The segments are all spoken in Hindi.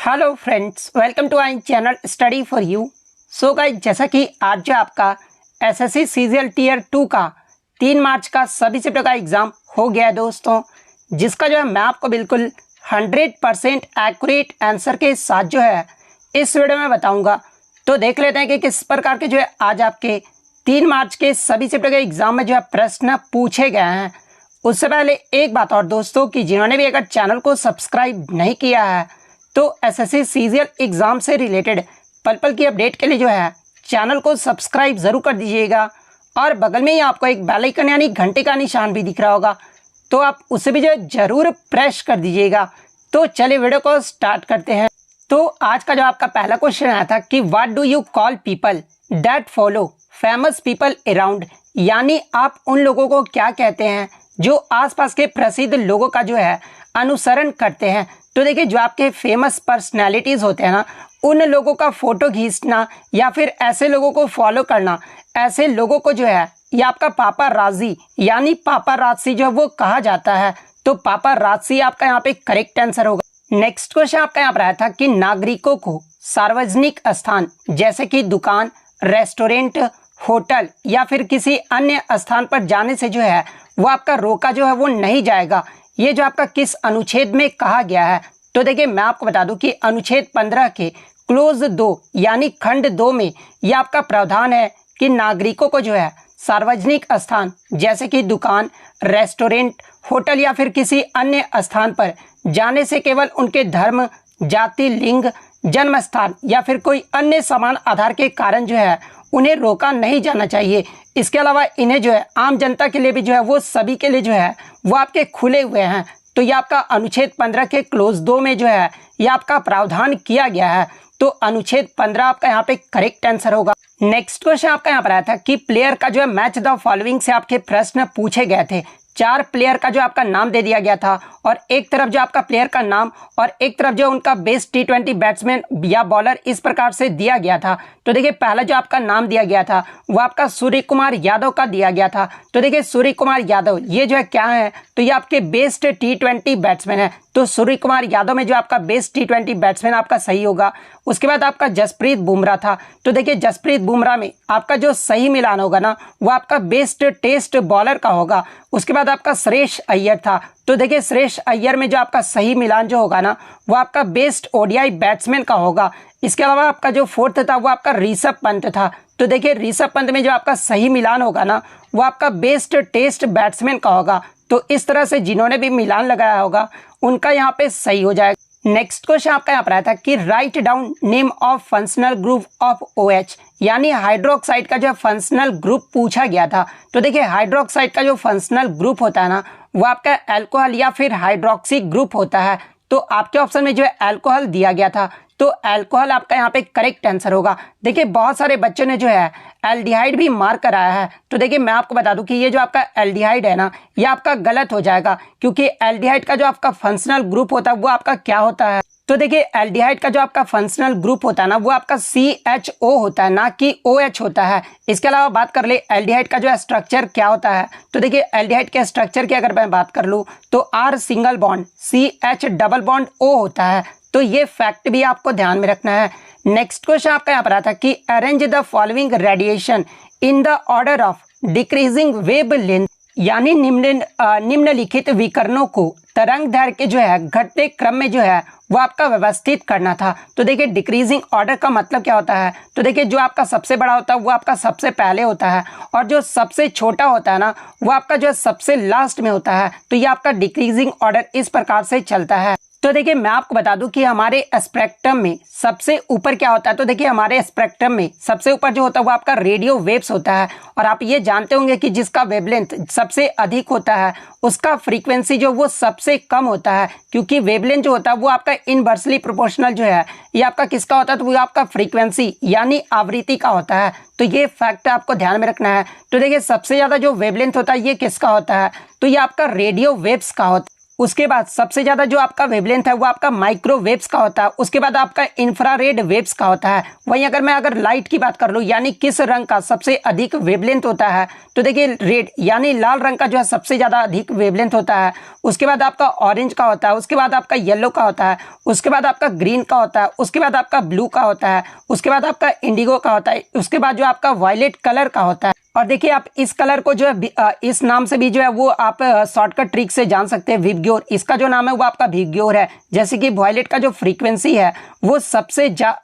Hello friends, welcome to our channel study for you. So guys, जैसा कि आज जो आपका एसएससी सीजीएल टीयर 2 का 3 मार्च का सभी चैप्टर का एग्ज़ाम हो गया है दोस्तों, जिसका जो है मैं आपको बिल्कुल 100% एक्यूरेट आंसर के साथ जो है इस वीडियो में बताऊंगा। तो देख लेते हैं कि किस प्रकार के जो है आज आपके 3 मार्च के सभी चैप्टर के एग्ज़ाम में जो है प्रश्न पूछे गए हैं। उससे पहले एक बात और दोस्तों, कि जिन्होंने भी अगर चैनल को सब्सक्राइब नहीं किया है तो एसएससी सीजीएल एग्ज़ाम से रिलेटेड पल पल की अपडेट के लिए जो है चैनल को सब्सक्राइब ज़रूर कर दीजिएगा। और बगल में ही आपको एक बेल आइकन यानी घंटे का निशान भी दिख रहा होगा, तो आप उसे भी जो है ज़रूर प्रेस कर दीजिएगा। तो चलिए वीडियो को स्टार्ट करते हैं। तो आज का जो आपका पहला क्वेश्चन आया था कि what do you call people that follow famous people around, यानी आप उन लोगों को क्या कहते हैं जो आसपास के प्रसिद्ध लोगों का जो है अनुसरण करते हैं। तो देखिए, जो आपके फेमस पर्सनैलिटीज़ होते हैं ना, उन लोगों का फोटो खींचना या फिर ऐसे लोगों को फॉलो करना, ऐसे लोगों को जो है ये आपका पापाराज़ी यानी पापाराज़ी जो है वो कहा जाता है। तो पापाराज़ी आपका यहाँ पे करेक्ट आंसर होगा। नेक्स्ट क्वेश्चन आपका यहाँ पर आया था कि नागरिकों को सार्वजनिक स्थान जैसे कि दुकान, रेस्टोरेंट, होटल या फिर किसी अन्य स्थान पर जाने से जो है वो आपका रोका जो है वो नहीं जाएगा। ये जो आपका किस अनुच्छेद में कहा गया है? तो देखिए, मैं आपको बता दूं कि अनुच्छेद 15 के क्लोज 2 यानी खंड 2 में ये आपका प्रावधान है कि नागरिकों को जो है सार्वजनिक स्थान जैसे कि दुकान, रेस्टोरेंट, होटल या फिर किसी अन्य स्थान पर जाने से केवल उनके धर्म, जाति, लिंग, जन्म स्थान या फिर कोई अन्य समान आधार के कारण जो है उन्हें रोका नहीं जाना चाहिए। इसके अलावा इन्हें जो है आम जनता के लिए भी जो है वो सभी के लिए जो है वो आपके खुले हुए हैं। तो ये आपका अनुच्छेद 15 के क्लोज 2 में जो है ये आपका प्रावधान किया गया है। तो अनुच्छेद 15 आपका यहाँ पे करेक्ट आंसर होगा। नेक्स्ट क्वेश्चन आपका यहाँ पर आया था कि प्लेयर का जो है मैच द फॉलोइंग से आपके प्रश्न पूछे गए थे। 4 प्लेयर का जो आपका नाम दे दिया गया था और एक तरफ जो आपका प्लेयर का नाम और एक तरफ जो उनका बेस्ट टी20 बैट्समैन या बॉलर इस प्रकार से दिया गया था। तो देखिए, पहला जो आपका नाम दिया गया था वो आपका सूर्य कुमार यादव का दिया गया था। तो देखिए, सूर्य कुमार यादव ये जो है क्या है, तो ये आपके बेस्ट टी20 बैट्समैन है। तो सूर्य कुमार यादव में जो आपका बेस्ट टी20 बैट्समैन आपका सही होगा। उसके बाद आपका जसप्रीत बुमराह था। तो देखिए, जसप्रीत बुमराह में आपका जो सही मिलान होगा ना वो आपका बेस्ट टेस्ट बॉलर का होगा। उसके बाद आपका श्रेयस अय्यर था। तो देखिए, श्रेयस अय्यर में जो आपका सही मिलान जो होगा ना वो आपका बेस्ट ओडीआई बैट्समैन का होगा। इसके अलावा आपका जो फोर्थ था वो आपका ऋषभ पंत था। तो देखिए, ऋषभ पंत में जो आपका सही मिलान होगा ना वो आपका बेस्ट टेस्ट बैट्समैन का होगा। तो इस तरह से जिन्होंने भी मिलान लगाया होगा उनका यहाँ पे सही हो जाएगा। नेक्स्ट क्वेश्चन आपका यहाँ पर आया था कि write down name of functional group of OH, यानी हाइड्रोक्साइड का जो फंक्शनल ग्रुप पूछा गया था। तो देखिए, हाइड्रोक्साइड का जो फंक्शनल ग्रुप होता है ना वो आपका अल्कोहल या फिर हाइड्रोक्सी ग्रुप होता है। तो आपके ऑप्शन में जो है अल्कोहल दिया गया था, तो अल्कोहल आपका यहाँ पे करेक्ट आंसर होगा। देखिए, बहुत सारे बच्चों ने जो है एल्डिहाइड भी मार्क कराया है। तो देखिए, मैं आपको बता दूं कि ये जो आपका एल्डिहाइड है ना ये आपका गलत हो जाएगा, क्योंकि एल्डिहाइड का जो आपका फंक्शनल ग्रुप होता है वो आपका क्या होता है? तो देखिए, एल्डिहाइड का जो आपका फंक्शनल ग्रुप होता है ना वो आपका CHO होता है, ना कि OH होता है। इसके अलावा बात कर ले एल्डिहाइड का जो स्ट्रक्चर क्या होता है। तो देखिए, एल्डिहाइड के स्ट्रक्चर की अगर मैं बात कर लूँ तो R single bond CH double bond O होता है। तो ये फैक्ट भी आपको ध्यान में रखना है। नेक्स्ट क्वेश्चन आपका यहाँ पर आता है कि arrange the following radiation in the order of decreasing wavelength, यानी निम्नलिखित विकर्णों को तरंग दैर्घ्य के जो है घटते क्रम में जो है वो आपका व्यवस्थित करना था। तो देखिए, डिक्रीजिंग ऑर्डर का मतलब क्या होता है? तो देखिए, जो आपका सबसे बड़ा होता है वो आपका सबसे पहले होता है और जो सबसे छोटा होता है ना वो आपका जो है सबसे लास्ट में होता है। तो ये आपका डिक्रीजिंग ऑर्डर इस प्रकार से चलता है। तो देखिए, मैं आपको बता दूं कि हमारे स्पेक्ट्रम में सबसे ऊपर क्या होता है। तो देखिए, हमारे स्पेक्ट्रम में सबसे ऊपर जो होता है वो आपका रेडियो वेव्स होता है। और आप ये जानते होंगे कि जिसका वेवलेंथ सबसे अधिक होता है उसका फ्रीक्वेंसी जो वो सबसे कम होता है, क्योंकि वेवलेंथ जो होता है वो आपका इनवर्सली प्रोपोर्शनल जो है ये आपका किसका होता है? तो वो आपका फ्रीक्वेंसी यानी आवृत्ति का होता है। तो ये फैक्ट आपको ध्यान में रखना है। तो देखिए, सबसे ज़्यादा जो वेवलेंथ होता है ये किसका होता है? तो ये आपका रेडियो वेव्स का होता है। उसके बाद सबसे ज़्यादा जो आपका वेवलेंथ है वो आपका माइक्रोवेव्स का होता है। उसके बाद आपका इंफ्रारेड वेव्स का होता है। वहीं अगर लाइट की बात कर लूँ, यानी किस रंग का सबसे अधिक वेवलेंथ होता है, तो देखिए रेड यानी लाल रंग का जो है सबसे ज़्यादा अधिक वेवलेंथ होता है। उसके बाद आपका ऑरेंज का होता है, उसके बाद आपका येलो का होता है, उसके बाद आपका ग्रीन का होता है, उसके बाद आपका ब्लू का होता है, उसके बाद आपका इंडिगो का होता है, उसके बाद जो आपका वायलेट कलर का होता है। और देखिए आप इस कलर को जो है इस नाम से भी जो है वो आप शॉर्टकट ट्रिक से जान सकते हैं, विबग्योर। इसका जो नाम है वो आपका विबग्योर है। जैसे कि वायलेट का जो फ्रीक्वेंसी है वो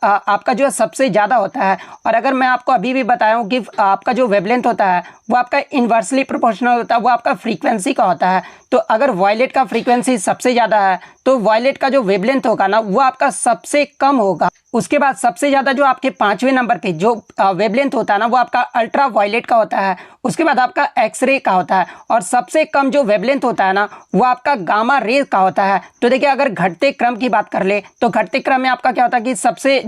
आपका जो है सबसे ज़्यादा होता है। और अगर मैं आपको अभी भी बताया हूँ कि आपका जो वेवलेंथ होता है वो आपका इन्वर्सली प्रोपोर्शनल होता है, वो आपका फ्रीक्वेंसी का होता है। तो अगर वायलेट का फ्रीक्वेंसी सबसे ज़्यादा है तो वायलेट का जो वेवलेंथ होगा ना वो आपका सबसे कम होगा। उसके बाद सबसे ज़्यादा जो आपके 5वें नंबर पे जो वेवलेंथ होता है ना वो आपका अल्ट्रा वायलेट का होता है। उसके बाद आपका एक्सरे का होता है। और सबसे कम जो वेवलेंथ होता है ना वो आपका गामा रे का होता है। तो देखिए अगर घटते क्रम की बात कर ले तो घटते क्रम में आपका क्या होता है कि सबसे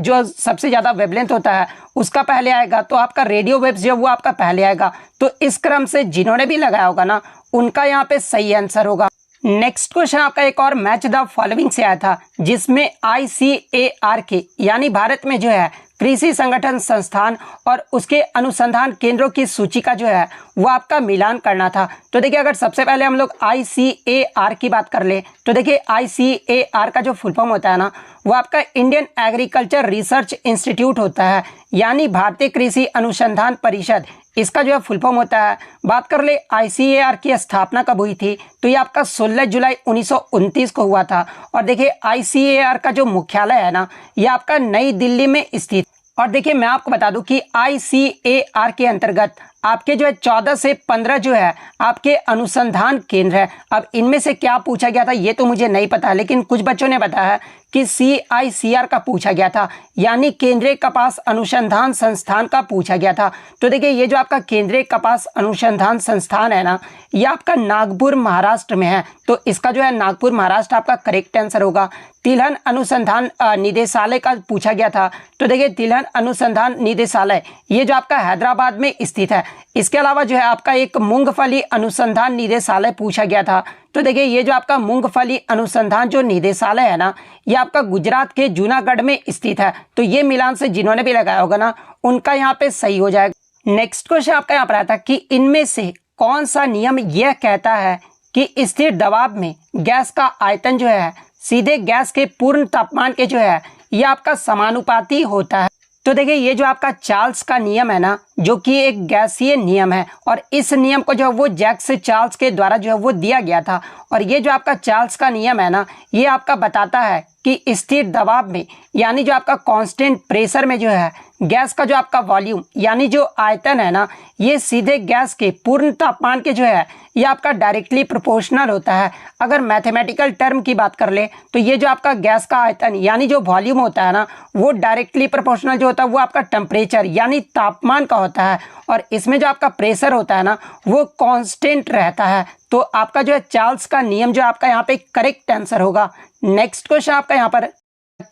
ज़्यादा वेवलेंथ होता है उसका पहले आएगा, तो आपका रेडियो वेव्स जो वो आपका पहले आएगा। तो इस क्रम से जिन्होंने भी लगाया होगा ना उनका यहाँ पे सही आंसर होगा। नेक्स्ट क्वेश्चन आपका एक और मैच द फॉलोइंग से आया था, जिसमें ICAR यानी भारत में जो है कृषि संगठन संस्थान और उसके अनुसंधान केंद्रों की सूची का जो है वो आपका मिलान करना था। तो देखिए अगर सबसे पहले हम लोग ICAR की बात कर ले तो देखिए ICAR का जो फुल फॉर्म होता है ना वो आपका इंडियन एग्रीकल्चर रिसर्च इंस्टीट्यूट होता है, यानी भारतीय कृषि अनुसंधान परिषद इसका जो है फुल फॉर्म होता है। बात कर ले ICAR की स्थापना कब हुई थी, तो ये आपका 16 जुलाई 1929 को हुआ था। और देखिए ICAR का जो मुख्यालय है ना ये आपका नई दिल्ली में स्थित। और देखिए मैं आपको बता दूं कि ICAR के अंतर्गत आपके जो है 14 से 15 जो है आपके अनुसंधान केंद्र है। अब इनमें से क्या पूछा गया था ये तो मुझे नहीं पता, लेकिन कुछ बच्चों ने बताया कि CICR का पूछा गया था, यानी केंद्रीय कपास अनुसंधान संस्थान का पूछा गया था। तो देखिए ये जो आपका केंद्रीय कपास अनुसंधान संस्थान है ना ये आपका नागपुर महाराष्ट्र में है। तो इसका जो है नागपुर महाराष्ट्र आपका करेक्ट आंसर होगा। तिलहन अनुसंधान निदेशालय का पूछा गया था। तो देखिए तिलहन अनुसंधान निदेशालय ये जो आपका हैदराबाद में स्थित है। इसके अलावा जो है आपका एक मूंगफली अनुसंधान निदेशालय पूछा गया था। तो देखिए ये जो आपका मूंगफली अनुसंधान जो निदेशालय है ना ये आपका गुजरात के जूनागढ़ में स्थित है। तो ये मिलान से जिन्होंने भी लगाया होगा ना उनका यहाँ पे सही हो जाएगा। नेक्स्ट क्वेश्चन आपका यहाँ पर आता है कि इनमें से कौन सा नियम यह कहता है कि स्थिर दबाव में गैस का आयतन जो है सीधे गैस के पूर्ण तापमान के जो है ये आपका समानुपाती होता है। तो देखिए ये जो आपका चार्ल्स का नियम है ना जो कि एक गैसीय नियम है, और इस नियम को जो है वो जैक्स चार्ल्स के द्वारा जो है वो दिया गया था। और ये जो आपका चार्ल्स का नियम है ना ये आपका बताता है कि स्थिर दबाव में यानी जो आपका कांस्टेंट प्रेशर में जो है गैस का जो आपका वॉल्यूम यानी जो आयतन है ना ये सीधे गैस के पूर्ण तापमान के जो है ये आपका डायरेक्टली प्रोपोर्शनल होता है। अगर मैथमेटिकल टर्म की बात कर ले तो ये जो आपका गैस का आयतन यानी जो वॉल्यूम होता है ना वो डायरेक्टली प्रोपोर्शनल जो होता है वो आपका टेम्परेचर यानी तापमान का होता है, और इसमें जो आपका प्रेशर होता है ना वो कांस्टेंट रहता है। तो आपका जो है चार्ल्स का नियम जो आपका यहाँ पे करेक्ट आंसर होगा। नेक्स्ट क्वेश्चन आपका यहाँ पर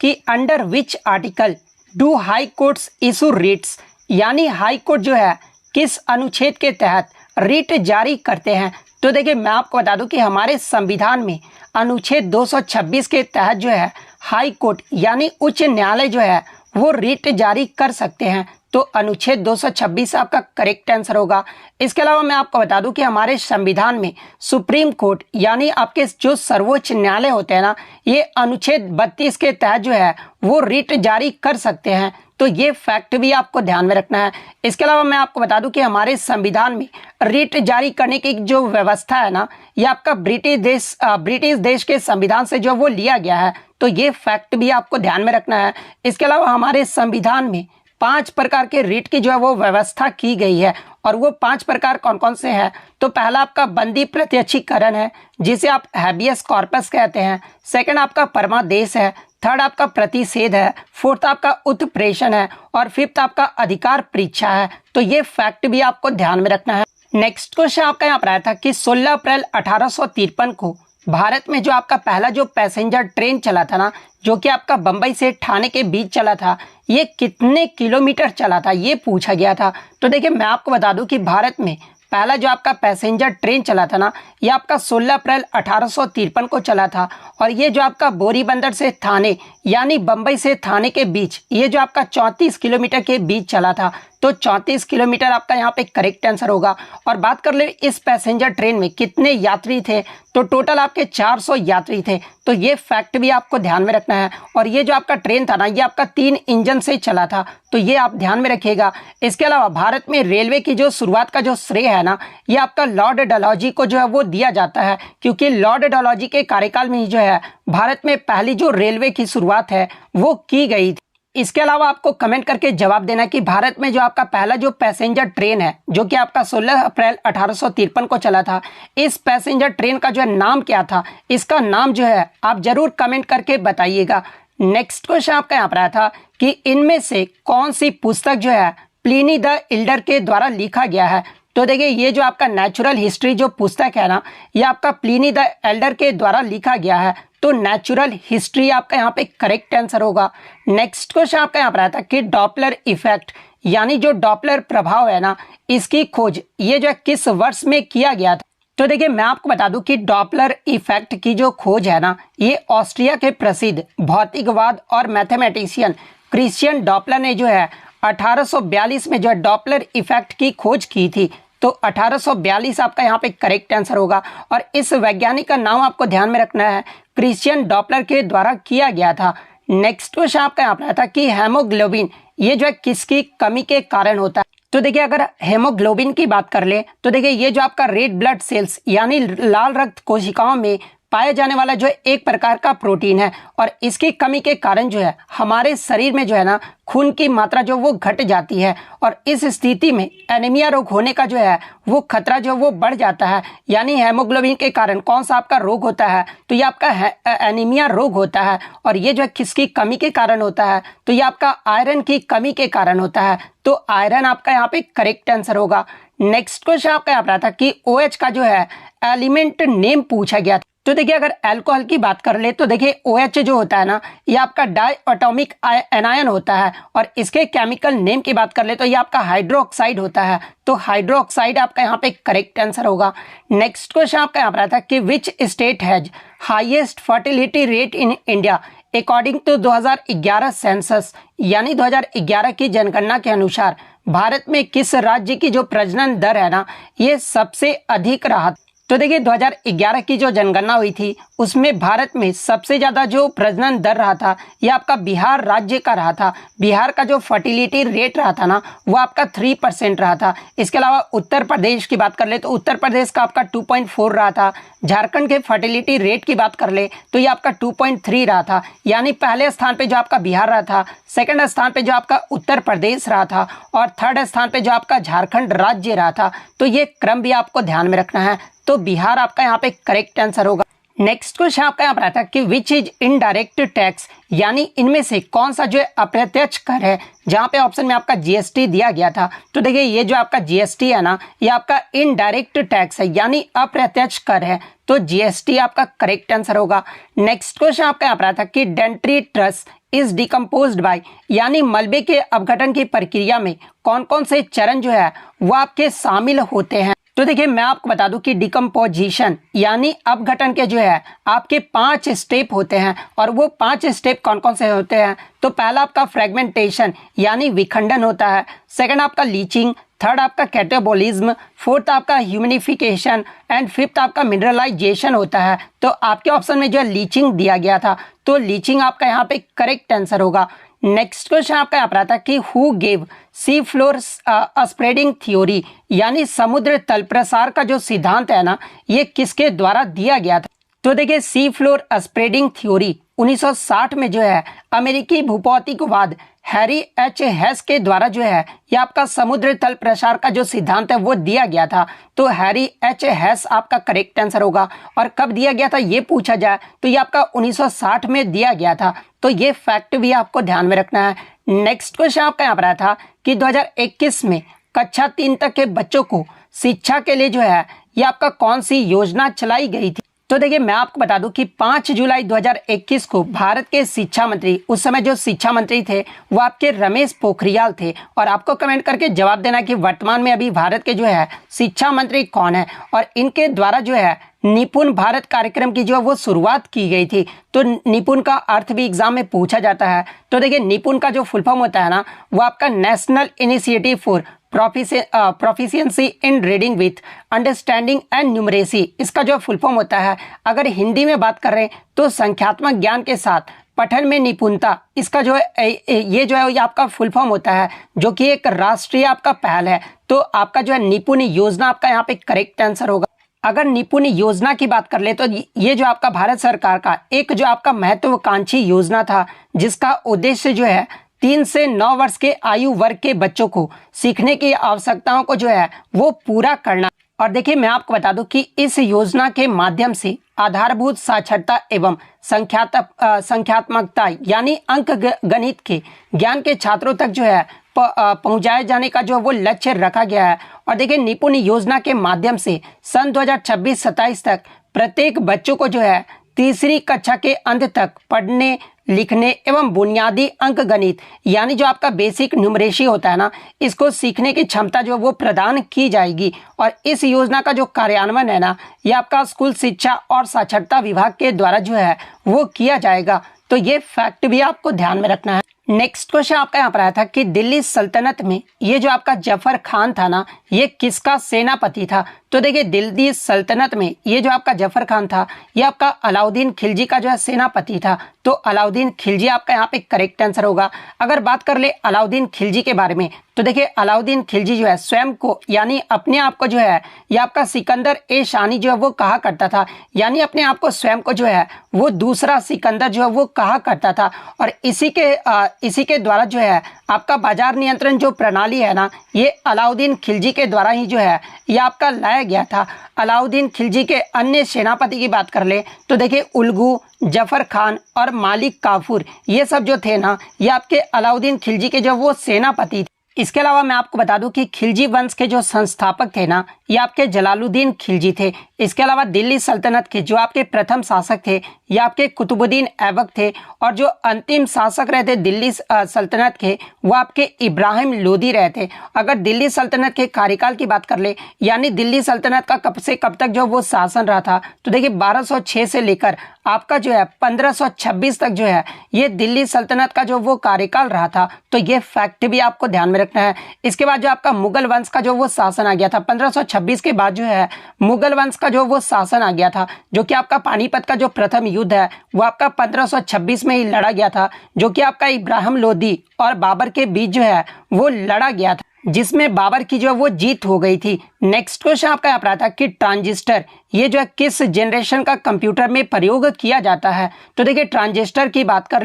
कि under which article do high courts issue Ritz, यानी हाई कोर्ट जो है किस अनुच्छेद के तहत रिट जारी करते हैं। तो देखिए मैं आपको बता दूं कि हमारे संविधान में अनुच्छेद 226 के तहत जो है हाई कोर्ट यानी उच्च न्यायालय जो है वो रिट जारी कर सकते हैं। तो अनुच्छेद 226 आपका करेक्ट आंसर होगा। इसके अलावा मैं आपको बता दूं कि हमारे संविधान में सुप्रीम कोर्ट यानी आपके जो सर्वोच्च न्यायालय होते हैं ना ये अनुच्छेद 32 के तहत जो है वो रिट जारी कर सकते हैं। तो ये फैक्ट भी आपको ध्यान में रखना है। इसके अलावा मैं आपको बता दूं कि हमारे संविधान में रिट जारी करने की जो व्यवस्था है ना ये आपका ब्रिटिश देश के संविधान से जो वो लिया गया है। तो ये फैक्ट भी आपको ध्यान में रखना है। इसके अलावा हमारे संविधान में 5 प्रकार के रिट की जो है वो व्यवस्था की गई है, और वो 5 प्रकार कौन कौन से हैं। तो पहला आपका बंदी प्रत्यक्षीकरण है जिसे आप हैबियस कॉर्पस कहते हैं। सेकंड आपका परमादेश है। थर्ड आपका प्रतिषेध है। फोर्थ आपका उत्प्रेषण है, और फिफ्थ आपका अधिकार परीक्षा है। तो ये फैक्ट भी आपको ध्यान में रखना है। नेक्स्ट क्वेश्चन आपका यहाँ पर आया था कि 16 अप्रैल 1853 को भारत में जो आपका पहला जो पैसेंजर ट्रेन चला था ना जो कि आपका बंबई से ठाणे के बीच चला था ये कितने किलोमीटर चला था ये पूछा गया था। तो देखिए मैं आपको बता दूं कि भारत में पहला जो आपका पैसेंजर ट्रेन चला था ना, ये आपका 16 अप्रैल 1853 को चला था और ये जो आपका बोरीबंदर से थाने यानी बम्बई से थाने के बीच ये जो आपका 34 किलोमीटर के बीच चला था। तो 34 किलोमीटर आपका यहाँ पे करेक्ट आंसर होगा। और बात कर ले इस पैसेंजर ट्रेन में कितने यात्री थे, तो टोटल आपके 400 यात्री थे। तो ये फैक्ट भी आपको ध्यान में रखना है। और ये जो आपका ट्रेन था ना, ये आपका 3 इंजन से चला था, तो ये आप ध्यान में रखिएगा। इसके अलावा भारत में रेलवे की जो शुरुआत का जो श्रेय है ना, ये आपका लॉर्ड डलहौजी को जो है वो दिया जाता है, क्योंकि लॉर्ड डलहौजी के कार्यकाल में ही जो है भारत में पहली जो रेलवे की शुरुआत है वो की गई थी। इसके अलावा आपको कमेंट करके जवाब देना कि भारत में जो आपका पहला जो पैसेंजर ट्रेन है जो कि आपका 16 अप्रैल 1853 को चला था, इस पैसेंजर ट्रेन का जो है नाम क्या था, इसका नाम जो है आप जरूर कमेंट करके बताइएगा। नेक्स्ट क्वेश्चन आपका यहाँ पर आया था कि इनमें से कौन सी पुस्तक जो है प्लिनी द एल्डर के द्वारा लिखा गया है। तो देखिए ये जो आपका नेचुरल हिस्ट्री जो पुस्तक है ना, ये आपका प्लिनी द एल्डर के द्वारा लिखा गया है। तो नेचुरल हिस्ट्री आपका यहाँ पे करेक्ट आंसर होगा। नेक्स्ट क्वेश्चन आपका यहाँ पर आता है कि डॉपलर इफेक्ट यानी जो डॉपलर प्रभाव है ना, इसकी खोज ये जो किस वर्ष में किया गया था। तो देखिए मैं आपको बता दूं कि डॉपलर इफेक्ट की जो खोज है ना, ये ऑस्ट्रिया के प्रसिद्ध भौतिकवाद और मैथमेटिशियन क्रिश्चियन डॉपलर ने जो है 1842 में जो है डॉपलर इफेक्ट की खोज की थी। तो 1842 आपका यहाँ पे करेक्ट आंसर होगा। और इस वैज्ञानिक का नाम आपको ध्यान में रखना है, क्रिश्चियन डॉपलर के द्वारा किया गया था। नेक्स्ट क्वेश्चन आपका यहाँ पर था कि हेमोग्लोबिन ये जो है किसकी कमी के कारण होता है। तो देखिए अगर हेमोग्लोबिन की बात कर ले तो देखिए ये जो आपका रेड ब्लड सेल्स यानी लाल रक्त कोशिकाओं में पाया जाने वाला जो है एक प्रकार का प्रोटीन है, और इसकी कमी के कारण जो है हमारे शरीर में जो है ना खून की मात्रा जो वो घट जाती है, और इस स्थिति में एनीमिया रोग होने का जो है वो खतरा जो वो बढ़ जाता है। यानी हेमोग्लोबिन के कारण कौन सा आपका रोग होता है, तो ये आपका एनीमिया रोग होता है। और ये जो है किसकी कमी के कारण होता है, तो ये आपका आयरन की कमी के कारण होता है। तो आयरन आपका यहाँ पे करेक्ट आंसर होगा। नेक्स्ट क्वेश्चन आपका यहाँ पर आता है कि OH का जो है एलिमेंट नेम पूछा गया था। तो देखिए अगर अल्कोहल की बात कर ले तो देखिए OH जो होता है ना, ये आपका डाई एटॉमिक एनायन होता है, और इसके केमिकल नेम की बात कर ले तो ये आपका हाइड्रोक्साइड होता है। तो हाइड्रोक्साइड आपका यहाँ पे करेक्ट आंसर होगा। नेक्स्ट क्वेश्चन आपका यहाँ पर आता है कि which state has highest fertility rate in India according to 2011 census, यानी 2011 की जनगणना के अनुसार भारत में किस राज्य की जो प्रजनन दर है ना, ये सबसे अधिक रहा। तो देखिए 2011 की जो जनगणना हुई थी उसमें भारत में सबसे ज़्यादा जो प्रजनन दर रहा था ये आपका बिहार राज्य का रहा था। बिहार का जो फर्टिलिटी रेट रहा था ना, वो आपका 3% रहा था। इसके अलावा उत्तर प्रदेश की बात कर ले तो उत्तर प्रदेश का आपका 2.4 रहा था। झारखंड के फर्टिलिटी रेट की बात कर ले तो ये आपका 2.3 रहा था। यानी पहले स्थान पे जो आपका बिहार रहा था, सेकंड स्थान पे जो आपका उत्तर प्रदेश रहा था, और थर्ड स्थान पे जो आपका झारखंड राज्य रहा था। तो ये क्रम भी आपको ध्यान में रखना है। तो बिहार आपका यहाँ पे करेक्ट आंसर होगा। नेक्स्ट क्वेश्चन आपका यहाँ पर आता है कि विच इज इनडायरेक्ट टैक्स, यानी इनमें से कौन सा जो है अप्रत्यक्ष कर है, जहाँ पे ऑप्शन में आपका GST दिया गया था। तो देखिए ये जो आपका GST है ना, ये आपका इनडायरेक्ट टैक्स है यानी अप्रत्यक्ष कर है। तो GST आपका करेक्ट आंसर होगा। नेक्स्ट क्वेश्चन आपका यहाँ पर आता है कि डेंट्रीट्रस इज डिकम्पोज्ड बाय, यानी मलबे के अपघटन की प्रक्रिया में कौन कौन से चरण जो है वो आपके शामिल होते हैं। तो देखिए मैं आपको बता दूं कि डिकम्पोजिशन यानी अपघटन के जो है आपके 5 स्टेप होते हैं, और वो 5 स्टेप कौन कौन से होते हैं। तो पहला आपका फ्रेगमेंटेशन यानी विखंडन होता है, सेकंड आपका लीचिंग, थर्ड आपका कैटाबोलिज्म, फोर्थ आपका ह्यूमिनिफिकेशन, एंड फिफ्थ आपका मिनरलाइजेशन होता है। तो आपके ऑप्शन में जो है लीचिंग दिया गया था, तो लीचिंग आपका यहाँ पे करेक्ट आंसर होगा। नेक्स्ट क्वेश्चन आपका यहाँ पर आता है कि who gave sea floor spreading theory, यानी समुद्र तल प्रसार का जो सिद्धांत है ना, ये किसके द्वारा दिया गया था। तो देखिए सी फ्लोर स्प्रेडिंग थ्योरी 1960 में जो है अमेरिकी भूभौतिकवाद हैरी एच हेस के द्वारा जो है ये आपका समुद्र तल प्रसार का जो सिद्धांत है वो दिया गया था। तो हैरी एच हेस आपका करेक्ट आंसर होगा। और कब दिया गया था ये पूछा जाए तो ये आपका 1960 में दिया गया था। तो ये फैक्ट भी आपको ध्यान में रखना है। नेक्स्ट क्वेश्चन आपका यहाँ पर आया था कि 2021 में कक्षा 3 तक के बच्चों को शिक्षा के लिए जो है ये आपका कौन सी योजना चलाई गई थी। तो देखिए मैं आपको बता दूं कि 5 जुलाई 2021 को भारत के शिक्षा मंत्री, उस समय जो शिक्षा मंत्री थे वो आपके रमेश पोखरियाल थे। और आपको कमेंट करके जवाब देना कि वर्तमान में अभी भारत के जो है शिक्षा मंत्री कौन है। और इनके द्वारा जो है निपुण भारत कार्यक्रम की जो है वो शुरुआत की गई थी। तो निपुण का अर्थ भी एग्जाम में पूछा जाता है। तो देखिए निपुण का जो फुल फॉर्म होता है ना, वो आपका national initiative for proficiency in reading with understanding and numeracy, इसका जो फुल फॉर्म होता है। अगर हिंदी में बात कर रहे हैं तो संख्यात्मक ज्ञान के साथ पठन में निपुणता, इसका जो है ये जो है ये आपका फुल फॉर्म होता है, जो कि एक राष्ट्रीय आपका पहल है। तो आपका जो है निपुण योजना आपका यहाँ पे करेक्ट आंसर होगा। अगर निपुण योजना की बात कर ले तो ये जो आपका भारत सरकार का एक जो आपका महत्वाकांक्षी योजना था, जिसका उद्देश्य जो है 3 से 9 वर्ष के आयु वर्ग के बच्चों को सीखने की आवश्यकताओं को जो है वो पूरा करना। और देखिए मैं आपको बता दूं कि इस योजना के माध्यम से आधारभूत साक्षरता एवं संख्यात्मकता यानी अंक गणित के ज्ञान के छात्रों तक जो है पहुंचाए जाने का जो वो लक्ष्य रखा गया है। और देखिए निपुण योजना के माध्यम से सन 2026-27 तक प्रत्येक बच्चों को जो है तीसरी कक्षा के अंत तक पढ़ने लिखने एवं बुनियादी अंक गणित यानी जो आपका बेसिक न्यूमरेसी होता है ना, इसको सीखने की क्षमता जो वो प्रदान की जाएगी। और इस योजना का जो कार्यान्वयन है ना, ये आपका स्कूल शिक्षा और साक्षरता विभाग के द्वारा जो है वो किया जाएगा। तो ये फैक्ट भी आपको ध्यान में रखना है। नेक्स्ट क्वेश्चन आपका यहाँ पर आया था कि दिल्ली सल्तनत में ये जो आपका जफर खान था ना, ये किसका सेनापति था। तो देखिए दिल्ली सल्तनत में ये जो आपका जफर खान था, ये आपका अलाउद्दीन खिलजी का जो है सेनापति था। तो अलाउद्दीन खिलजी आपका यहाँ पे करेक्ट आंसर होगा। अगर बात कर ले अलाउद्दीन खिलजी के बारे में, तो देखिए अलाउद्दीन खिलजी जो है स्वयं को यानी अपने आप को जो है ये आपका सिकंदर ए शानी जो है वो कहा करता था, यानी अपने आप को स्वयं को जो है वो दूसरा सिकंदर जो है वो कहा करता था। और इसी के द्वारा जो है आपका बाजार नियंत्रण जो प्रणाली है ना, ये अलाउद्दीन खिलजी के द्वारा ही जो है ये आपका लाया गया था। अलाउद्दीन खिलजी के अन्य सेनापति की बात कर ले तो देखिए उल्गू, जफर खान और मालिक काफूर, ये सब जो थे ना, ये आपके अलाउद्दीन खिलजी के जो वो सेनापति थे। इसके अलावा मैं आपको बता दूं कि खिलजी वंश के जो संस्थापक थे ना, ये आपके जलालुद्दीन खिलजी थे। इसके अलावा दिल्ली सल्तनत के जो आपके प्रथम शासक थे ये आपके कुतुबुद्दीन ऐबक थे। और जो अंतिम शासक रहे थे दिल्ली सल्तनत के, वो आपके इब्राहिम लोदी रहे थे। अगर दिल्ली सल्तनत के कार्यकाल की बात कर ले यानी दिल्ली सल्तनत का कब से कब तक जो वो शासन रहा था, तो देखिए 1206 से लेकर आपका जो है 1526 तक जो है ये दिल्ली सल्तनत का जो वो कार्यकाल रहा था। तो ये फैक्ट भी आपको ध्यान में रखना है। इसके बाद जो आपका मुगल वंश का जो वो शासन आ गया था 1526 के बाद जो है मुगल वंश का जो वो शासन आ गया था, जो कि आपका पानीपत का जो प्रथम युद्ध है वो आपका 1526 में ही लड़ा गया था, जो कि आपका इब्राहिम लोदी और बाबर के बीच जो है वो लड़ा गया था, जिसमें बाबर की जो वो जीत हो गई थी। नेक्स्ट क्वेश्चन आपका यहाँ पर आता है कि ट्रांजिस्टर ये जो है किस जनरेशन का कंप्यूटर में प्रयोग किया जाता है। तो देखिए ट्रांजिस्टर की बात कर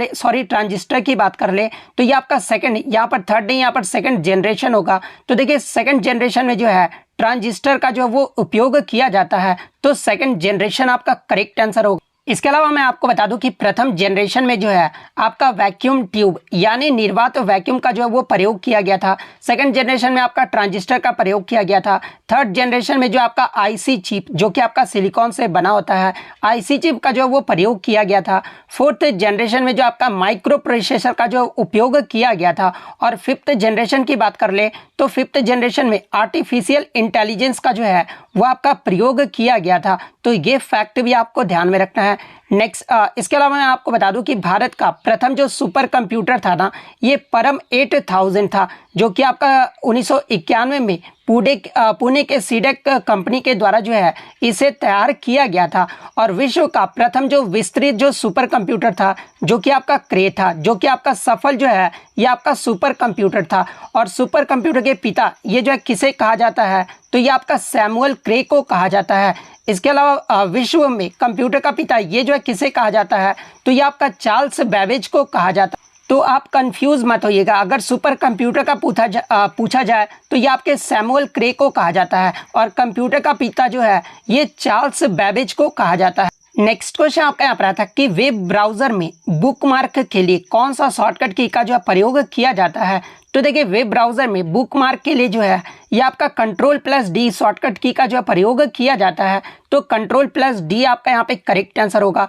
ले तो ये आपका सेकंड, यहाँ पर थर्ड नहीं, यहाँ पर सेकंड जनरेशन होगा। तो देखिए सेकंड जनरेशन में जो है ट्रांजिस्टर का जो वो उपयोग किया जाता है। तो सेकंड जनरेशन आपका करेक्ट आंसर होगा। इसके अलावा मैं आपको बता दूं कि प्रथम जनरेशन में जो है आपका वैक्यूम ट्यूब यानी निर्वात वैक्यूम का जो है वो प्रयोग किया गया था। सेकंड जनरेशन में आपका ट्रांजिस्टर का प्रयोग किया गया था। थर्ड जनरेशन में जो आपका आईसी चिप जो कि आपका सिलिकॉन से बना होता है, आईसी चिप का जो वो प्रयोग किया गया था। फोर्थ जनरेशन में जो आपका माइक्रो प्रोसेसर का जो उपयोग किया गया था। और फिफ्थ जनरेशन की बात कर ले तो फिफ्थ जनरेशन में आर्टिफिशियल इंटेलिजेंस का जो है वो आपका प्रयोग किया गया था। तो ये फैक्ट भी आपको ध्यान में रखना है। नेक्स्ट इसके अलावा मैं आपको बता दूं कि भारत का प्रथम जो सुपर कंप्यूटर था ना, ये परम 8000 था, जो कि आपका 1991 में पुणे के सीडेक कंपनी के द्वारा जो है इसे तैयार किया गया था। और विश्व का प्रथम जो विस्तृत जो सुपर कंप्यूटर था जो कि आपका क्रे था, जो कि आपका सफल जो है ये आपका सुपर कंप्यूटर था। और सुपर कंप्यूटर के पिता ये जो है किसे कहा जाता है, तो ये आपका सैमुअल क्रे को कहा जाता है। इसके अलावा विश्व में कंप्यूटर का पिता ये जो है किसे कहा जाता है, तो ये आपका चार्ल्स बेबेज को कहा जाता है। तो आप कंफ्यूज मत होइएगा, अगर सुपर कंप्यूटर का पूछा जाए तो ये आपके सैमुअल क्रे को कहा जाता है और कंप्यूटर का पिता जो है ये चार्ल्स बेबेज को कहा जाता है। नेक्स्ट क्वेश्चन आपका यहाँ पर आता है कि वेब ब्राउजर में बुकमार्क के लिए कौन सा शॉर्टकट की का जो है प्रयोग किया जाता है। तो देखिए वेब ब्राउजर में बुकमार्क के लिए जो है ये आपका Ctrl+D शॉर्टकट की का जो है प्रयोग किया जाता है। तो Ctrl+D आपका यहाँ पे करेक्ट आंसर होगा।